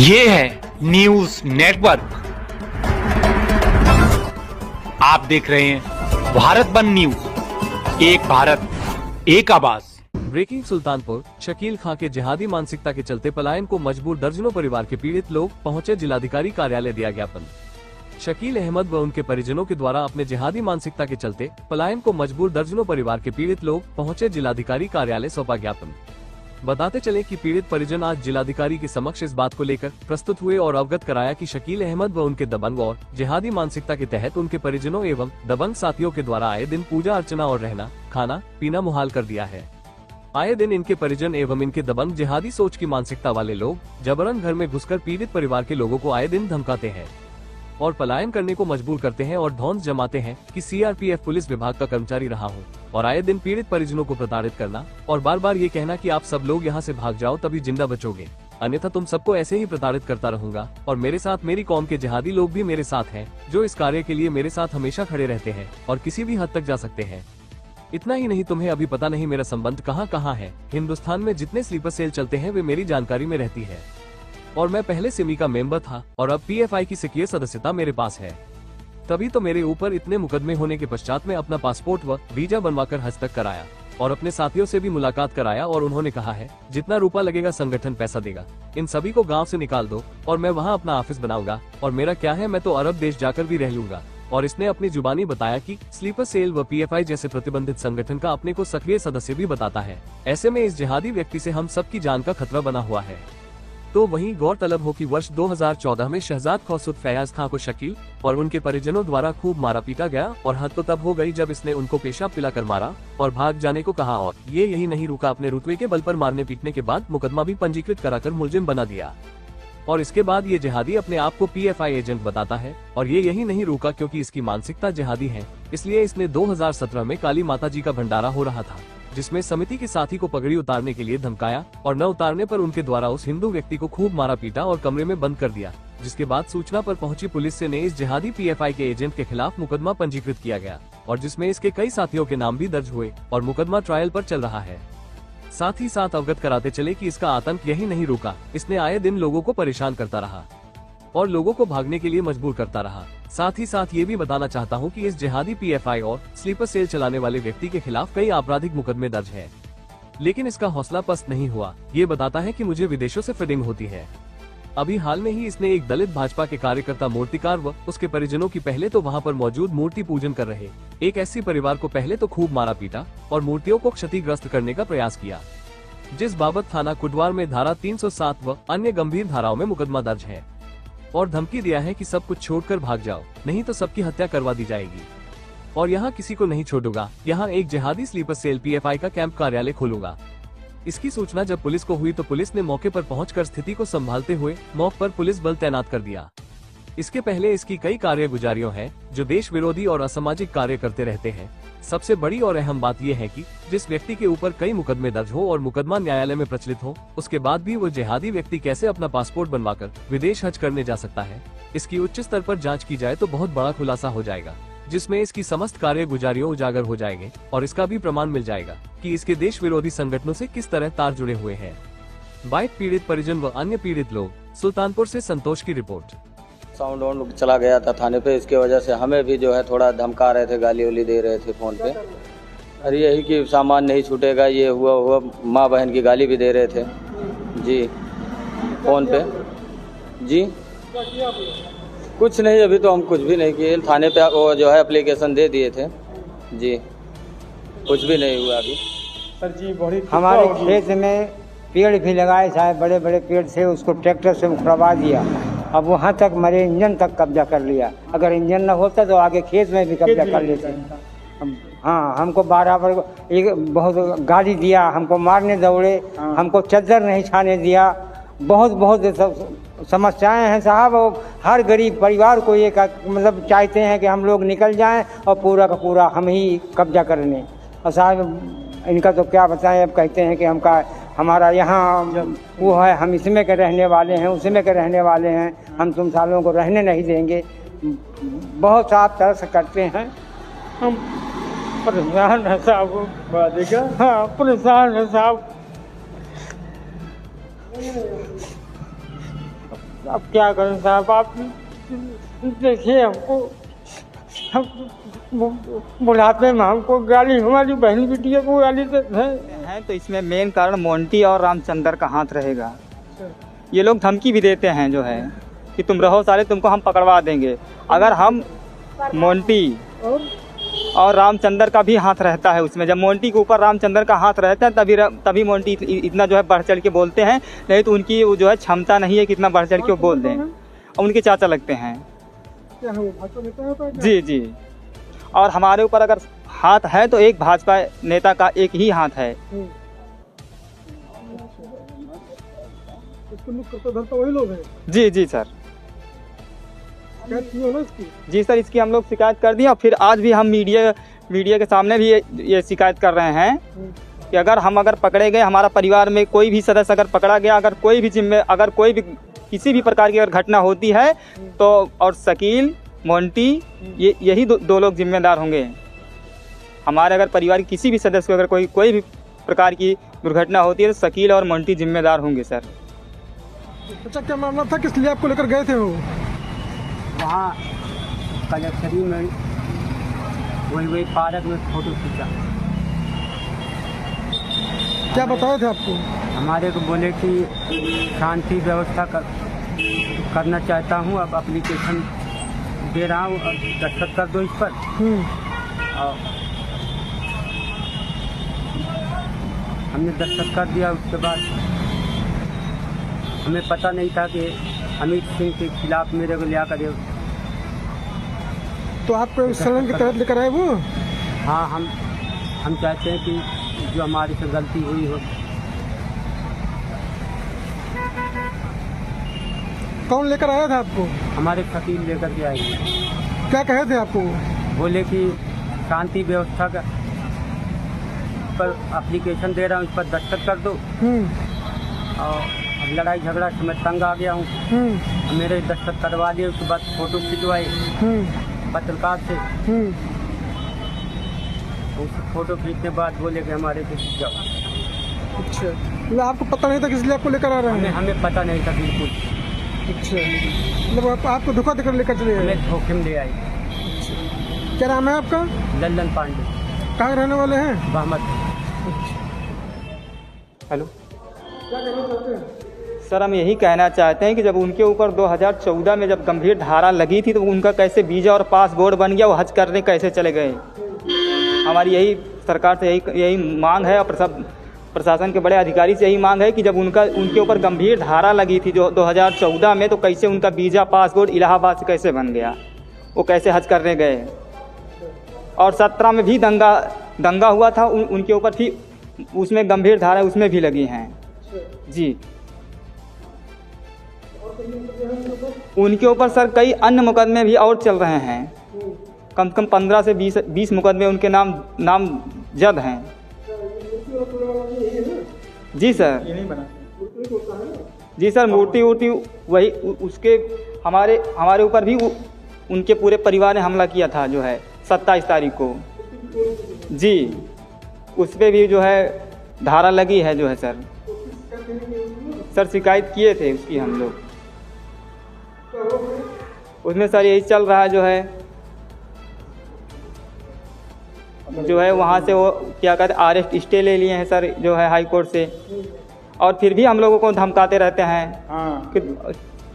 ये है news network. आप देख रहे हैं भारत बंद न्यूज, एक भारत एक आवाज। ब्रेकिंग सुल्तानपुर, शकील खां के जिहादी मानसिकता के चलते पलायन को मजबूर दर्जनों परिवार के पीड़ित लोग पहुंचे जिलाधिकारी कार्यालय, दिया ज्ञापन। शकील अहमद व उनके परिजनों के द्वारा अपने जिहादी मानसिकता के चलते पलायन को मजबूर दर्जनों परिवार के पीड़ित लोग पहुंचे जिलाधिकारी कार्यालय, सौंपा ज्ञापन। बताते चले कि पीड़ित परिजन आज जिलाधिकारी के समक्ष इस बात को लेकर प्रस्तुत हुए और अवगत कराया कि शकील अहमद व उनके दबंग और जिहादी मानसिकता के तहत उनके परिजनों एवं दबंग साथियों के द्वारा आए दिन पूजा अर्चना और रहना खाना पीना मुहाल कर दिया है। आए दिन इनके परिजन एवं इनके दबंग जिहादी सोच की मानसिकता वाले लोग जबरन घर में घुसकर पीड़ित परिवार के लोगों को आए दिन धमकाते हैं और पलायन करने को मजबूर करते हैं और ढौंस जमाते हैं कि सीआरपीएफ पुलिस विभाग का कर्मचारी रहा हूँ, और आए दिन पीड़ित परिजनों को प्रताड़ित करना और बार बार ये कहना कि आप सब लोग यहाँ से भाग जाओ तभी जिंदा बचोगे, अन्यथा तुम सबको ऐसे ही प्रताड़ित करता रहूंगा। और मेरे साथ मेरी कौम के जिहादी लोग भी मेरे साथ हैं, जो इस कार्य के लिए मेरे साथ हमेशा खड़े रहते हैं और किसी भी हद तक जा सकते हैं। इतना ही नहीं, तुम्हें अभी पता नहीं मेरा संबंध कहाँ कहाँ है। हिंदुस्तान में जितने स्लीपर सेल चलते हैं वे मेरी जानकारी में रहती है, और मैं पहले सिमी का मेंबर था और अब पीएफआई की सक्रिय सदस्यता मेरे पास है। तभी तो मेरे ऊपर इतने मुकदमे होने के पश्चात में अपना पासपोर्ट व वीजा बनवाकर हस्तक कराया और अपने साथियों से भी मुलाकात कराया, और उन्होंने कहा है जितना रुपया लगेगा संगठन पैसा देगा, इन सभी को गाँव से निकाल दो और मैं वहाँ अपना ऑफिस बनाऊंगा, और मेरा क्या है, मैं तो अरब देश जाकर भी रह लूंगा। और इसने अपनी जुबानी बताया कि स्लीपर सेल व पीएफआई जैसे प्रतिबंधित संगठन का अपने को सक्रिय सदस्य भी बताता है। ऐसे में इस जिहादी व्यक्ति से हम सबकी जान का खतरा बना हुआ है। तो वहीं गौरतलब हो कि वर्ष 2014 में शहजाद खौसुद फैयाज खां को शकील और उनके परिजनों द्वारा खूब मारा पीटा गया, और हद तो तब हो गई जब इसने उनको पेशाब पिलाकर मारा और भाग जाने को कहा, और ये यही नहीं रुका, अपने रुतबे के बल पर मारने पीटने के बाद मुकदमा भी पंजीकृत कराकर मुलजिम बना दिया। और इसके बाद ये जिहादी अपने आप को पीएफआई एजेंट बताता है, और ये यही नहीं रुका क्योंकि इसकी मानसिकता जिहादी है, इसलिए इसने 2017 में काली माता जी का भंडारा हो रहा था, जिसमें समिति के साथी को पगड़ी उतारने के लिए धमकाया और न उतारने पर उनके द्वारा उस हिंदू व्यक्ति को खूब मारा पीटा और कमरे में बंद कर दिया। जिसके बाद सूचना पर पहुंची पुलिस से ने इस जिहादी पीएफआई के एजेंट के खिलाफ मुकदमा पंजीकृत किया गया, और जिसमें इसके कई साथियों के नाम भी दर्ज हुए और मुकदमा ट्रायल पर चल रहा है। साथ ही साथ अवगत कराते चले कि इसका आतंक यही नहीं रुका, इसने आए दिन लोगों को परेशान करता रहा और लोगों को भागने के लिए मजबूर करता रहा। साथ ही साथ ये भी बताना चाहता हूँ कि इस जिहादी पीएफआई और स्लीपर सेल चलाने वाले व्यक्ति के खिलाफ कई आपराधिक मुकदमे दर्ज हैं, लेकिन इसका हौसला पस्त नहीं हुआ। ये बताता है कि मुझे विदेशों से फंडिंग होती है। अभी हाल में ही इसने एक दलित भाजपा के कार्यकर्ता मूर्तिकार व उसके परिजनों की पहले तो वहाँ पर मौजूद मूर्ति पूजन कर रहे एक एससी परिवार को पहले तो खूब मारा पीटा और मूर्तियों को क्षतिग्रस्त करने का प्रयास किया, जिस बाबत थाना कुटवार में धारा 307 व अन्य गंभीर धाराओं में मुकदमा दर्ज है, और धमकी दिया है कि सब कुछ छोड़कर भाग जाओ, नहीं तो सबकी हत्या करवा दी जाएगी, और यहाँ किसी को नहीं छोड़ूंगा, यहाँ एक जिहादी स्लीपर सेल पीएफआई का कैंप कार्यालय खोलूंगा। इसकी सूचना जब पुलिस को हुई तो पुलिस ने मौके पर पहुंचकर स्थिति को संभालते हुए मौके पर पुलिस बल तैनात कर दिया। इसके पहले इसकी कई कार्यगुजारियों हैं जो देश विरोधी और असामाजिक कार्य करते रहते हैं। सबसे बड़ी और अहम बात यह है कि जिस व्यक्ति के ऊपर कई मुकदमे दर्ज हो और मुकदमा न्यायालय में प्रचलित हो, उसके बाद भी वो जिहादी व्यक्ति कैसे अपना पासपोर्ट बनवाकर विदेश हज करने जा सकता है, इसकी उच्च स्तर पर जांच की जाए तो बहुत बड़ा खुलासा हो जाएगा, जिसमें इसकी समस्त कार्यगुजारियों उजागर हो जाएंगे और इसका भी प्रमाण मिल जाएगा कि इसके देश विरोधी संगठनों से किस तरह तार जुड़े हुए हैं। बाइट पीड़ित परिजन व अन्य पीड़ित लोग, सुल्तानपुर से संतोष की रिपोर्ट। साउंड ऑन चला गया था थाने पे, इसके वजह से हमें भी जो है थोड़ा धमका रहे थे, गाली वाली दे रहे थे फोन पे। अरे यही कि सामान नहीं छूटेगा, ये हुआ माँ बहन की गाली भी दे रहे थे जी फोन पे जी। कुछ नहीं, अभी तो हम कुछ भी नहीं किए, थाने पे वो जो है एप्लीकेशन दे दिए थे जी, कुछ भी नहीं हुआ अभी। सर जी बड़ी हमारे खेत में पेड़ भी लगाए थे, बड़े बड़े पेड़ थे, उसको ट्रैक्टर से उखड़वा दिया, अब वहाँ तक मेरे इंजन तक कब्जा कर लिया। अगर इंजन न होता तो आगे खेत में भी कब्जा कर लेते। हाँ, हमको बराबर एक बहुत गाली दिया, हमको मारने दौड़े, हमको चद्दर नहीं छाने दिया, बहुत समस्याएं हैं साहब। हर गरीब परिवार को ये मतलब चाहते हैं कि हम लोग निकल जाएं और पूरा का पूरा हम ही कब्जा कर लें। और साहब इनका तो क्या बताएं, अब कहते हैं कि हमारा यहाँ वो है, हम इसमें के रहने वाले हैं, उसमें के रहने वाले हैं, हम तुम सालों को रहने नहीं देंगे। बहुत साफ तरह से करते हैं, हम परेशान है साहब। हाँ परेशान है साहब। अब क्या करें साहब, आप देखिए हमको, हम बुढ़ापे में हमको गाली, हमारी बहन बिटिया को गाली देते हैं। तो इसमें मेन कारण मोंटी और रामचंद्र का हाथ रहेगा। ये लोग धमकी भी देते हैं जो है कि तुम रहो साले, तुमको हम पकड़वा देंगे। अगर हम मोंटी और रामचंद्र का भी हाथ रहता है उसमें, जब मोंटी के ऊपर रामचंद्र का हाथ रहता है तभी मोंटी इतना जो है बढ़ चढ़ के बोलते हैं, नहीं तो उनकी वो जो है क्षमता नहीं है कि इतना बढ़ चढ़ के वो बोल दें। और उनके चाचा लगते हैं। जी जी। और हमारे ऊपर अगर हाथ है तो एक भाजपा नेता का एक ही हाथ है। वही लोग हैं। जी जी सर। जी सर, इसकी हम लोग शिकायत कर दिए और फिर आज भी हम मीडिया के सामने भी ये शिकायत कर रहे हैं कि अगर पकड़े गए, हमारा परिवार में कोई भी सदस्य अगर पकड़ा गया, अगर कोई भी किसी भी प्रकार की अगर घटना होती है तो और शकील मोंटी यही दो लोग जिम्मेदार होंगे। हमारे अगर परिवार के किसी भी सदस्य को अगर कोई भी प्रकार की दुर्घटना होती है तो शकील और मोंटी जिम्मेदार होंगे सर। अच्छा, क्या मामला था, किस लिए आपको लेकर गए थे वो? वहाँ कलेक्टरी में वही पार्क में फोटो खींचा। क्या बताए थे आपको? हमारे को बोले कि शांति व्यवस्था करना चाहता हूँ, अब एप्लीकेशन दे रहा हूँ, दस्तखत कर दो इस पर। और हमने दस्तखत कर दिया। उसके बाद हमें पता नहीं था कि अमित सिंह के खिलाफ मेरे को लिया करे। तो आपको शरण के तहत लेकर आए वो? हाँ, हम चाहते हैं कि जो हमारी से गलती हुई हो। कौन लेकर आया था आपको? हमारे वकील लेकर के आए। क्या कहे थे आपको? बोले कि शांति व्यवस्था का पर एप्लीकेशन दे रहा हूँ, इस पर दस्तखत कर दो। और अब लड़ाई झगड़ा से मैं तंग आ गया हूँ। मेरे दस्तखत करवा लिए, उसके बाद फोटो खिंचवाए पत्रकार से। उस फोटो खींचने के बाद बोले कि हमारे से जाओ। अच्छा, मतलब आपको पता नहीं था किस लिए आपको लेकर आ रहे हैं? हमें पता नहीं था बिल्कुल। अच्छा, मतलब आपको धोखा देकर लेकर चले गए? हमें धोखे में ले आई। क्या नाम है आपका? लल्लन पांडे। कहाँ रहने वाले हैं? बहमत। हेलो क्या कहना चाहते हैं? सर, हम यही कहना चाहते हैं कि जब उनके ऊपर 2014 में जब गंभीर धारा लगी थी तो उनका कैसे वीज़ा और पासपोर्ट बन गया, वो हज करने कैसे चले गए? हमारी यही सरकार से यही मांग है और प्रशासन के बड़े अधिकारी से यही मांग है कि जब उनके ऊपर गंभीर धारा लगी थी जो 2014 में, तो कैसे उनका वीज़ा पासपोर्ट इलाहाबाद से कैसे बन गया, वो कैसे हज करने गए? और 17 में भी दंगा हुआ था, उनके ऊपर भी उसमें गंभीर धारा उसमें भी लगी हैं। जी, उनके ऊपर सर कई अन्य मुकदमे भी और चल रहे हैं। कम से कम 15 से 20 मुकदमे उनके नाम जद हैं। जी सर। जी सर, मूर्ति वही उसके हमारे ऊपर भी उनके पूरे परिवार ने हमला किया था जो है 27 तारीख को। जी, उस पर भी जो है धारा लगी है जो है सर। शिकायत किए थे उसकी हम लोग। उसमें सर यही चल रहा है जो है वहाँ से वो क्या कहते हैं अरेस्ट स्टे ले लिए हैं सर जो है हाई कोर्ट से। और फिर भी हम लोगों को धमकाते रहते हैं। कि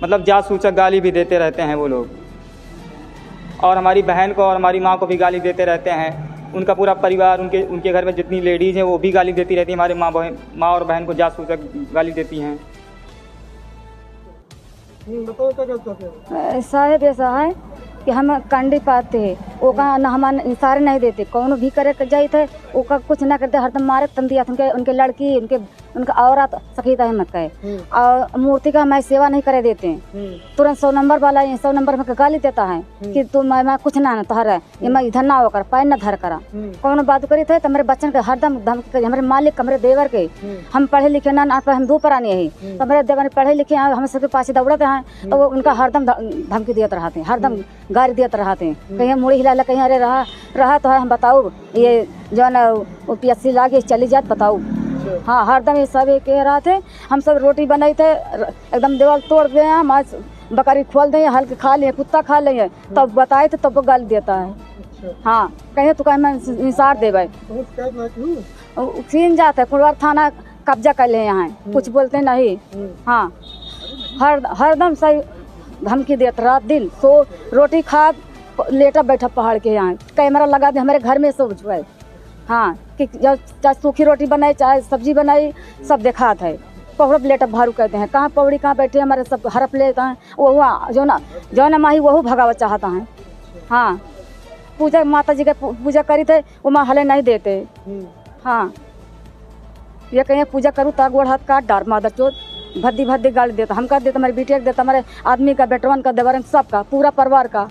मतलब जासूचक गाली भी देते रहते हैं वो लोग। और हमारी बहन को और हमारी माँ को भी गाली देते रहते हैं। उनका पूरा परिवार, उनके घर में जितनी लेडीज़ हैं वो भी गाली देती रहती हैं। हमारे माँ और बहन को जासूचक गाली देती हैं। साहेब ऐसा है कि हम कंडी पाते हैं, वो का ना हमारे इशारे नहीं देते, कौन भी करे जाए थे वो का कुछ ना करते, हरदम मारे तंदिया उनके लड़की उनका औरत सकीता है मत कहे। और मूर्ति का मैं सेवा नहीं करे देते हैं। तुरंत 100 नंबर वाला 100 नंबर में गाली देता है कि तू मैं कुछ ना तोहरा ये मैं इधर ना होकर पैर न धर करा। कौन बात करी थे तो मेरे बच्चन के हरदम धमकी करी। हमारे मालिक हमारे देवर के हम पढ़े लिखे ना हम 2 प्राणी है तो मेरे देवर पढ़े लिखे हम सबके पास दौड़ते हैं तो वो उनका हरदम धमकी देते रहते हैं, हरदम गाली देते रहते हैं। कहीं मुड़ी हिला कहीं अरे रहा तो है हम बताओ ये जो है ना PSC लाके चली जात बताओ हाँ हरदम ये सब ये कह रहा थे। हम सब रोटी बनाई थे एकदम दीवार तोड़ दिए हैं, मांस बकरी खोल दें हल्के खा लिए, कुत्ता खा लिए, तब बताए थे तब वो गाल देता है। हाँ कहे तो कहे मैं निसार देवे सीन जाते कुड़वार थाना कब्जा कर ले यहाँ कुछ बोलते नहीं। हाँ हरदम सही धमकी देते रात दिन सो रोटी खा लेटा बैठा पहाड़ के यहाँ कैमरा लगा दे हमारे घर में सब छुए। हाँ कि चाहे सूखी रोटी बनाई चाहे सब्जी बनाई सब देखा था। पौड़ब लेटा भारू कहते हैं, कहाँ पौड़ी कहाँ बैठे हमारे सब हड़प लेता है वो जो ना माही वह भगावा चाहता है। हाँ पूजा माता जी का पूजा करी थे वो माँ हले नहीं देते। हाँ ये कहीं पूजा करूँ तो गोड़ हाथ काट डार मादर चोर भद्दी भद्दी गाली देता, हम कर देता, हमारे बिटिया के देता, हमारे आदमी का बेटवन का देवरन सबका पूरा परिवार का।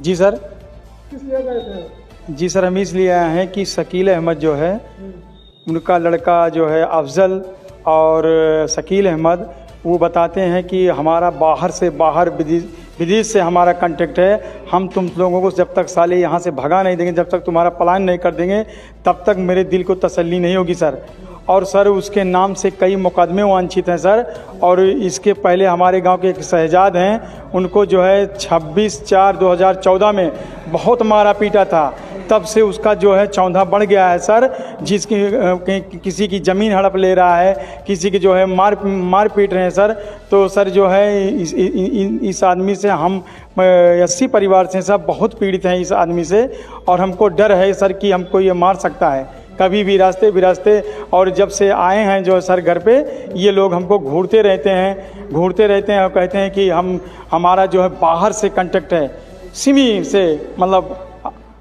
जी सर जी सर हम इसलिए आए हैं कि शकील अहमद जो है उनका लड़का जो है अफजल और शकील अहमद वो बताते हैं कि हमारा बाहर से बाहर विदेश से हमारा कांटेक्ट है, हम तुम लोगों को जब तक साले यहाँ से भगा नहीं देंगे, जब तक तुम्हारा पलायन नहीं कर देंगे तब तक मेरे दिल को तसल्ली नहीं होगी सर। और सर उसके नाम से कई मुकदमे वांछित हैं सर। और इसके पहले हमारे गांव के एक शहजाद हैं उनको जो है 26/4/2014 में बहुत मारा पीटा था, तब से उसका जो है चौंधा बढ़ गया है सर। जिसकी किसी की ज़मीन हड़प ले रहा है, किसी की जो है मार पीट रहे हैं सर। तो सर जो है इस आदमी से हम 80 परिवार से सब बहुत पीड़ित हैं इस आदमी से, और हमको डर है सर कि हमको ये मार सकता है कभी भी रास्ते बिरास्ते। और जब से आए हैं जो सर घर पे ये लोग हमको घूरते रहते हैं और कहते हैं कि हमारा जो है बाहर से कांटेक्ट है, सिमी से मतलब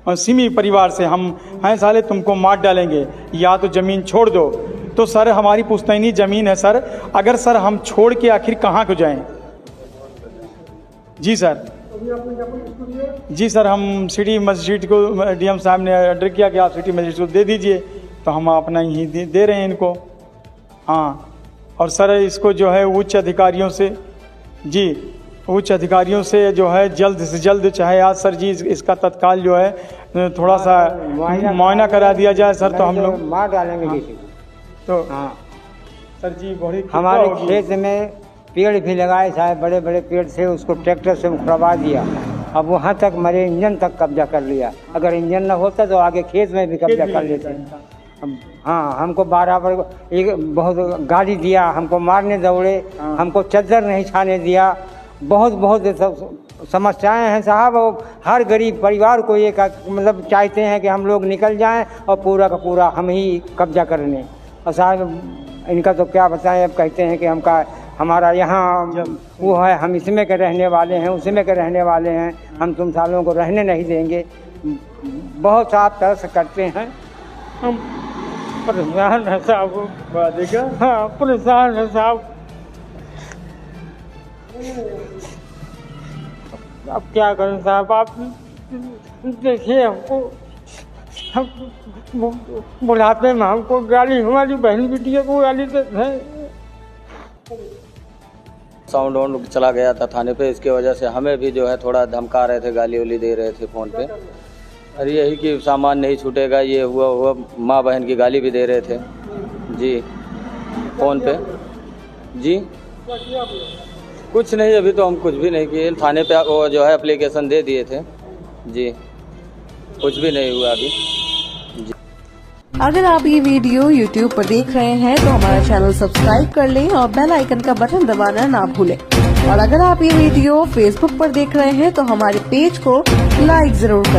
सिमी परिवार से हम हैं, साले तुमको मार डालेंगे या तो ज़मीन छोड़ दो। तो सर हमारी पुश्तैनी ज़मीन है सर, अगर सर हम छोड़ के आखिर कहाँ को जाएं? जी सर जी सर हम सिटी मजिस्ट्रेट को डीएम साहब ने ऑर्डर किया कि आप सिटी मजिस्ट्रेट को दे दीजिए, तो हम अपना ही दे रहे हैं इनको। हाँ और सर इसको जो है उच्च अधिकारियों से जो है जल्द से जल्द चाहे आज सर जी इसका तत्काल जो है थोड़ा सा मुआयना करा दिया जाए सर, तो हम लोग मार डालेंगे किसी तो हाँ सर जी बड़ी हमारे खेत में पेड़ भी लगाए थे, बड़े बड़े पेड़ थे, उसको ट्रैक्टर से उखड़वा दिया। अब वहाँ तक मेरे इंजन तक कब्जा कर लिया, अगर इंजन न होता तो आगे खेत में भी कब्जा कर लेते। हाँ हमको बराबर एक बहुत गाली दिया, हमको मारने दौड़े, हमको चद्दर नहीं छाने दिया, बहुत समस्याएं हैं साहब। हर गरीब परिवार को ये मतलब चाहते हैं कि हम लोग निकल जाएं और पूरा का पूरा हम ही कब्जा कर लें। और साहब इनका तो क्या बताएं, अब कहते हैं कि हमारा यहाँ वो है, हम इसमें के रहने वाले हैं, उसमें के रहने वाले हैं, हम तुम सालों को रहने नहीं देंगे। बहुत साफ तरह से करते हैं, हम परेशान है साहब। हाँ परेशान है साहब। अब क्या करें साहब, आप देखिए हमको, हम बुढ़ापे में हमको गाली, हमारी बहन बिटिया को गाली देते हैं। साउंड वाउंड चला गया था थाने पे, इसके वजह से हमें भी जो है थोड़ा धमका रहे थे, गाली उली दे रहे थे फ़ोन पे। अरे यही कि सामान नहीं छूटेगा, ये हुआ माँ बहन की गाली भी दे रहे थे जी फ़ोन पे। जी कुछ नहीं, अभी तो हम कुछ भी नहीं किए, थाने पे वो जो है एप्लीकेशन दे दिए थे जी, कुछ भी नहीं हुआ अभी जी। अगर आप ये वीडियो YouTube पर देख रहे हैं तो हमारा चैनल सब्सक्राइब कर लें और बेल आइकन का बटन दबाना ना भूलें। और अगर आप ये वीडियो Facebook पर देख रहे हैं तो हमारे पेज को लाइक जरूर करें।